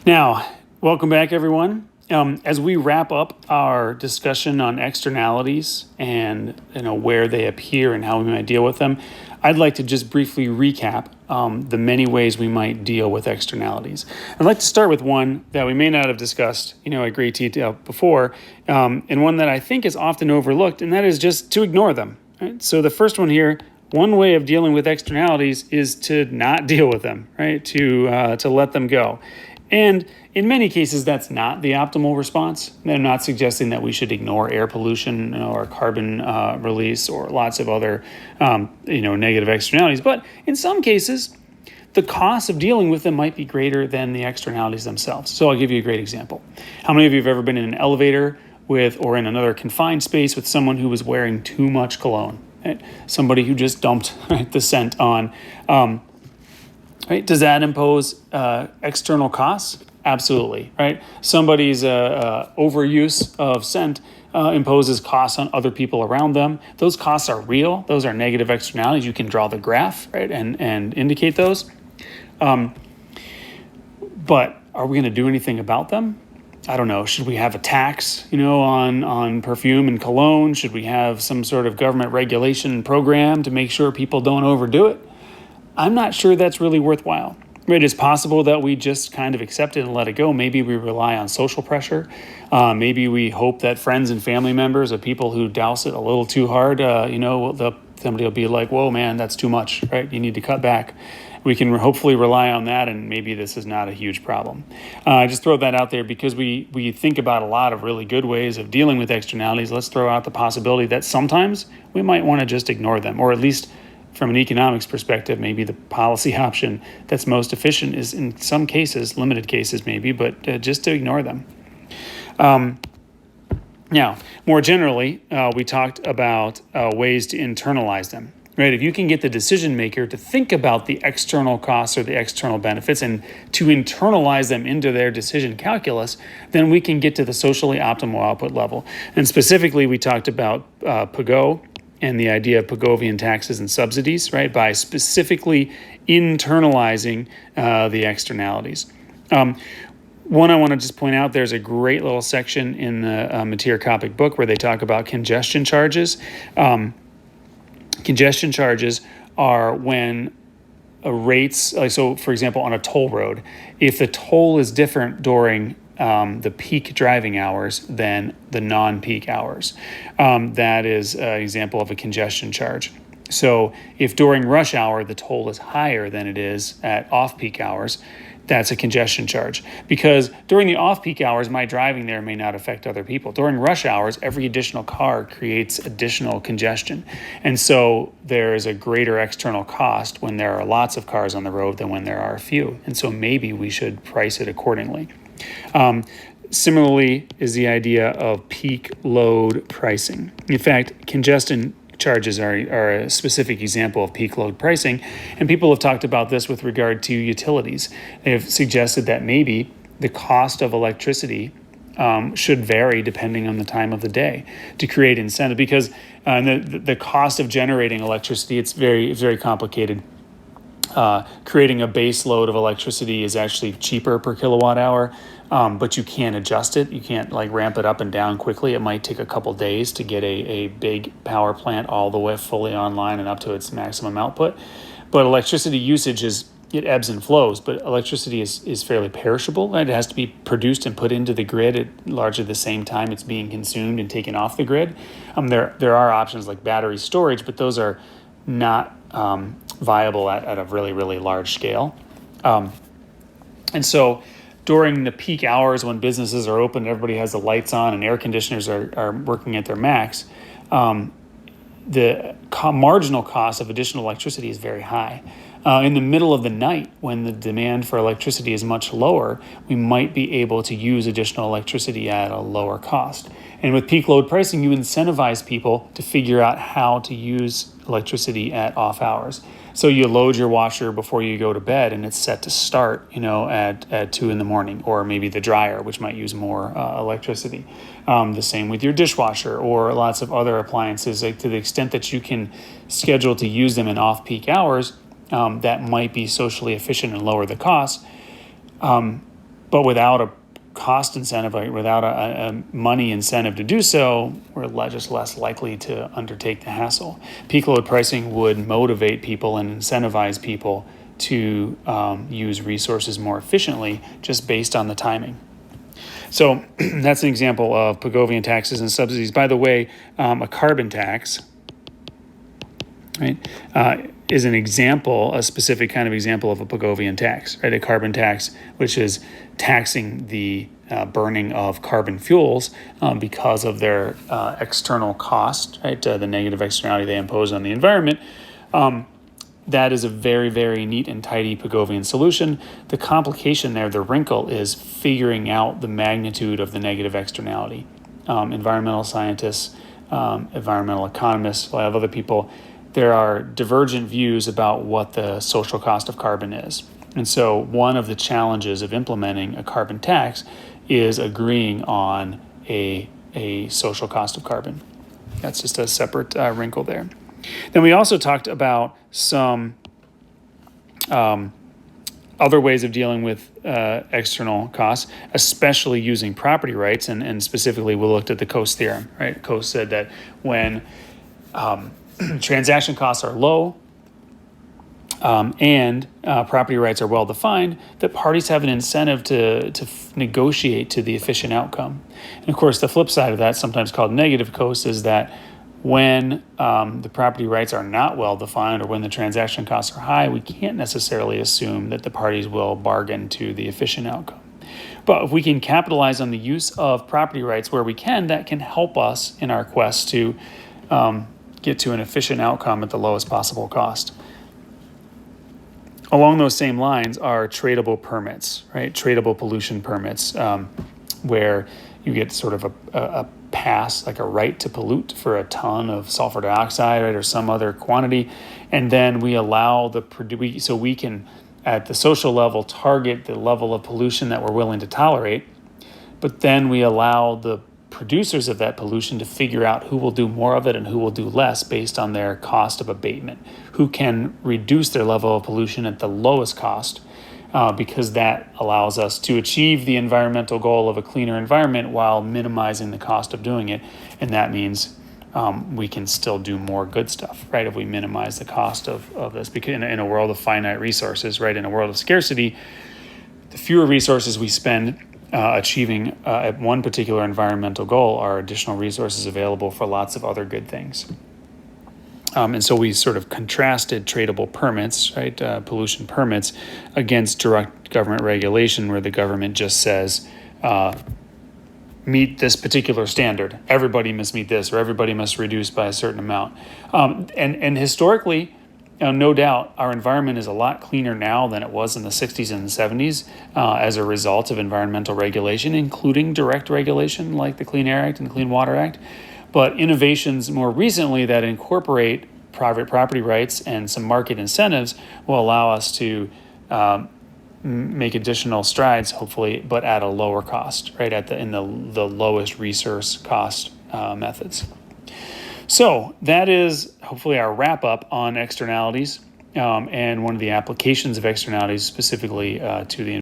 Now, welcome back, everyone. As we wrap up our discussion on externalities and where they appear and how we might deal with them, I'd like to just briefly recap the many ways we might deal with externalities. I'd like to start with one that we may not have discussed, at great detail before, and one that I think is often overlooked, and that is just to ignore them. Right? So the first one here. One way of dealing with externalities is to not deal with them, right? To let them go. And in many cases, that's not the optimal response. I'm not suggesting that we should ignore air pollution or carbon release or lots of other, negative externalities. But in some cases, the cost of dealing with them might be greater than the externalities themselves. So I'll give you a great example. How many of you have ever been in an elevator or in another confined space with someone who was wearing too much cologne? Right? Somebody who just dumped the scent on. Right? Does that impose external costs? Absolutely. Right? Somebody's overuse of scent imposes costs on other people around them. Those costs are real. Those are negative externalities. You can draw the graph, right, and indicate those. But are we going to do anything about them? I don't know. Should we have a tax, on perfume and cologne? Should we have some sort of government regulation program to make sure people don't overdo it? I'm not sure that's really worthwhile. It is possible that we just kind of accept it and let it go. Maybe we rely on social pressure. Maybe we hope that friends and family members of people who douse it a little too hard, somebody will be like, whoa, man, that's too much, right? You need to cut back. We can hopefully rely on that, and maybe this is not a huge problem. I just throw that out there because we think about a lot of really good ways of dealing with externalities. Let's throw out the possibility that sometimes we might want to just ignore them, or at least from an economics perspective, maybe the policy option that's most efficient is in some cases, limited cases maybe, but just to ignore them. Now, more generally, we talked about ways to internalize them. Right, if you can get the decision maker to think about the external costs or the external benefits and to internalize them into their decision calculus, then we can get to the socially optimal output level. And specifically, we talked about PAGO and the idea of Pagovian taxes and subsidies, right, by specifically internalizing the externalities. One I want to just point out, there's a great little section in the Mateer Kopic book where they talk about congestion charges. Congestion charges are when rates, so for example, on a toll road, if the toll is different during the peak driving hours than the non-peak hours, that is an example of a congestion charge. So if during rush hour the toll is higher than it is at off-peak hours, that's a congestion charge. Because during the off-peak hours, my driving there may not affect other people. During rush hours, every additional car creates additional congestion. And so there is a greater external cost when there are lots of cars on the road than when there are a few. And so maybe we should price it accordingly. Similarly is the idea of peak load pricing. In fact, congestion charges are a specific example of peak load pricing, and people have talked about this with regard to utilities. They've suggested that maybe the cost of electricity should vary depending on the time of the day to create incentive, because the cost of generating electricity, it's very complicated. Creating a base load of electricity is actually cheaper per kilowatt hour, but you can't adjust it. You can't ramp it up and down quickly. It might take a couple days to get a big power plant all the way fully online and up to its maximum output. But electricity usage it ebbs and flows, but electricity is fairly perishable. Right? It has to be produced and put into the grid at largely the same time it's being consumed and taken off the grid. There are options like battery storage, but those are not viable at a really, really large scale. And so during the peak hours when businesses are open, everybody has the lights on and air conditioners are working at their max, the marginal cost of additional electricity is very high. In the middle of the night, when the demand for electricity is much lower, we might be able to use additional electricity at a lower cost. And with peak load pricing, you incentivize people to figure out how to use electricity at off hours. So you load your washer before you go to bed, and it's set to start, at 2 a.m, or maybe the dryer, which might use more electricity. The same with your dishwasher or lots of other appliances. To the extent that you can schedule to use them in off-peak hours, that might be socially efficient and lower the cost. But But without a cost incentive, without a money incentive to do so, we're just less likely to undertake the hassle. Peak load pricing would motivate people and incentivize people to use resources more efficiently just based on the timing. So that's an example of Pigovian taxes and subsidies. By the way, a carbon tax, right, is an example, a specific kind of example of a Pigovian tax, right? A carbon tax, which is taxing the burning of carbon fuels because of their external cost, right? The negative externality they impose on the environment. That is a very, very neat and tidy Pigovian solution. The complication there, the wrinkle, is figuring out the magnitude of the negative externality. Environmental scientists, environmental economists, a lot of other people, there are divergent views about what the social cost of carbon is. And so one of the challenges of implementing a carbon tax is agreeing on a social cost of carbon. That's just a separate wrinkle there. Then we also talked about some other ways of dealing with external costs, especially using property rights, and specifically we looked at the Coase theorem, right? Coase said that when transaction costs are low and property rights are well defined, that parties have an incentive to negotiate to the efficient outcome. And of course, the flip side of that, sometimes called negative Coase, is that when the property rights are not well defined or when the transaction costs are high, we can't necessarily assume that the parties will bargain to the efficient outcome. But if we can capitalize on the use of property rights where we can, that can help us in our quest to get to an efficient outcome at the lowest possible cost. Along those same lines are tradable permits, right? Tradable pollution permits, where you get sort of a pass, like a right to pollute for a ton of sulfur dioxide, right, or some other quantity, and then we allow so we can, at the social level, target the level of pollution that we're willing to tolerate, but then we allow the producers of that pollution to figure out who will do more of it and who will do less based on their cost of abatement, who can reduce their level of pollution at the lowest cost, because that allows us to achieve the environmental goal of a cleaner environment while minimizing the cost of doing it. And that means we can still do more good stuff, right, if we minimize the cost of this. Because in a world of finite resources, right, in a world of scarcity, the fewer resources we spend achieving at one particular environmental goal are additional resources available for lots of other good things. And so we sort of contrasted tradable permits, right, pollution permits, against direct government regulation, where the government just says, meet this particular standard. Everybody must meet this, or everybody must reduce by a certain amount. And historically, no doubt, our environment is a lot cleaner now than it was in the 60s and the 70s as a result of environmental regulation, including direct regulation like the Clean Air Act and the Clean Water Act. But innovations more recently that incorporate private property rights and some market incentives will allow us to make additional strides, hopefully, but at a lower cost, right, in the lowest resource cost methods. So that is hopefully our wrap up on externalities and one of the applications of externalities specifically to the